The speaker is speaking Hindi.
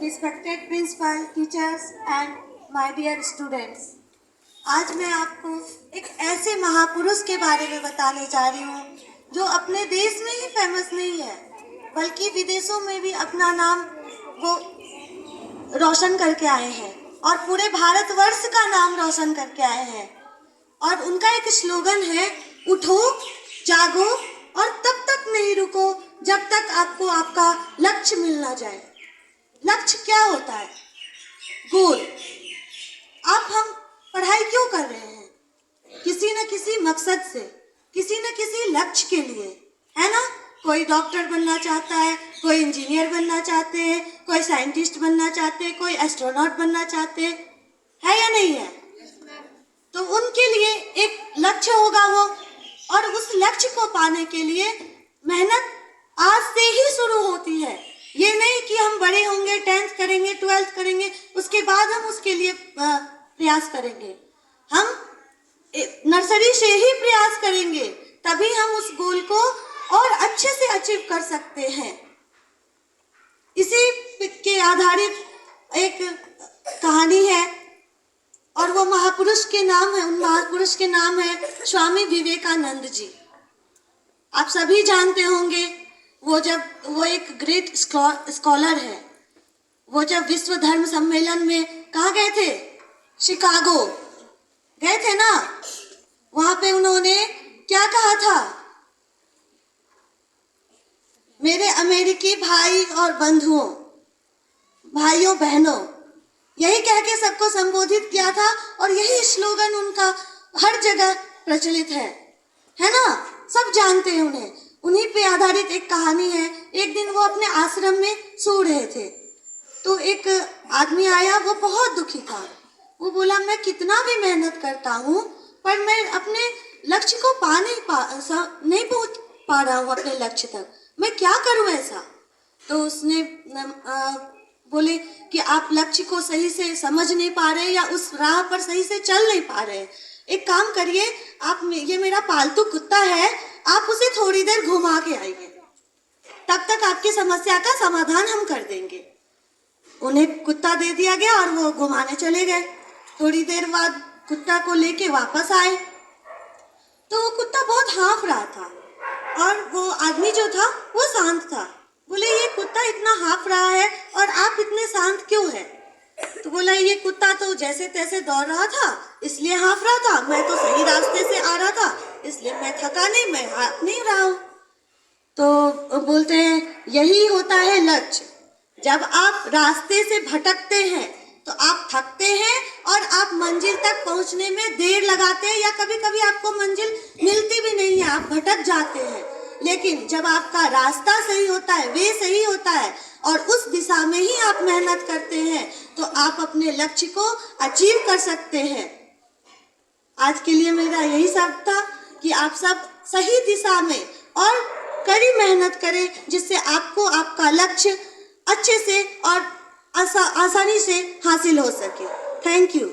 Respected principal, teachers and my dear students, आज मैं आपको एक ऐसे महापुरुष के बारे में बताने जा रही हूँ जो अपने देश में ही फेमस नहीं है बल्कि विदेशों में भी अपना नाम वो रोशन करके आए हैं और पूरे भारतवर्ष का नाम रोशन करके आए हैं। और उनका एक स्लोगन है, उठो जागो और तब तक नहीं रुको जब तक आपको आपका लक्ष्य मिल ना जाए। लक्ष्य क्या होता है? गोल। अब हम पढ़ाई क्यों कर रहे हैं? किसी न किसी मकसद से, किसी न किसी लक्ष्य के लिए, है ना? कोई डॉक्टर बनना चाहता है, कोई इंजीनियर बनना चाहते हैं, कोई साइंटिस्ट बनना चाहते हैं, कोई एस्ट्रोनॉट बनना चाहते हैं, है या नहीं है? तो उनके लिए एक लक्ष्य होगा वो, और उस लक्ष्य को पाने के लिए मेहनत आज से ही शुरू होती है। ये नहीं कि हम बड़े होंगे, 10th करेंगे, 12th करेंगे, उसके बाद हम उसके लिए प्रयास करेंगे। हम नर्सरी से ही प्रयास करेंगे, तभी हम उस गोल को और अच्छे से अचीव कर सकते हैं। इसी के आधारित एक कहानी है और वो महापुरुष के नाम है, उन महापुरुष के नाम है स्वामी विवेकानंद जी। आप सभी जानते होंगे, वो एक ग्रेट स्कॉलर है। वो जब विश्व धर्म सम्मेलन में कहाँ गए थे? शिकागो गए थे ना। वहां पे उन्होंने क्या कहा था? मेरे अमेरिकी भाई और बंधुओं, भाइयों बहनों, यही कह के सबको संबोधित किया था और यही स्लोगन उनका हर जगह प्रचलित है ना? सब जानते हैं उन्हें। उन्हीं पे आधारित एक कहानी है। एक दिन वो अपने आश्रम में सो रहे थे तो एक आदमी आया, वो बहुत दुखी था। वो बोला, मैं कितना भी मेहनत करता हूँ पर मैं अपने लक्ष्य को नहीं पहुँच पा रहा हूँ अपने लक्ष्य तक, मैं क्या करूँ ऐसा? तो उसने बोले कि आप लक्ष्य को सही से समझ नहीं पा रहे या उस राह पर सही से चल नहीं पा रहे। एक काम करिए, आप, ये मेरा पालतू कुत्ता है, आप उसे थोड़ी देर घुमा के आइए, तब तक आपकी समस्या का समाधान हम कर देंगे। उन्हें कुत्ता दे दिया गया और वो घुमाने चले गए। थोड़ी देर बाद कुत्ता को लेके वापस आए तो वो कुत्ता बहुत हाँफ रहा था और वो आदमी जो था वो शांत था। बोले, ये कुत्ता इतना हाँफ रहा है और आप इतने शांत क्यों है? तो बोला, ये कुत्ता तो जैसे तैसे दौड़ रहा था इसलिए हाँफ रहा था, मैं तो सही रास्ते से आ रहा था इसलिए मैं थका नहीं, मैं हाँफ नहीं रहा हूँ। तो बोलते हैं, यही होता है लक्ष्य। जब आप रास्ते से भटकते हैं तो आप थकते हैं और आप मंजिल तक पहुंचने में देर लगाते हैं या कभी कभी आपको मंजिल मिलती भी नहीं है, आप भटक जाते हैं। लेकिन जब आपका रास्ता सही होता है, वे सही होता है और उस दिशा में ही आप मेहनत करते हैं तो आप अपने लक्ष्य को अचीव कर सकते हैं। आज के लिए मेरा यही सब था कि आप सब सही दिशा में और कड़ी मेहनत करें जिससे आपको आपका लक्ष्य अच्छे से और आसानी से हासिल हो सके। Thank you.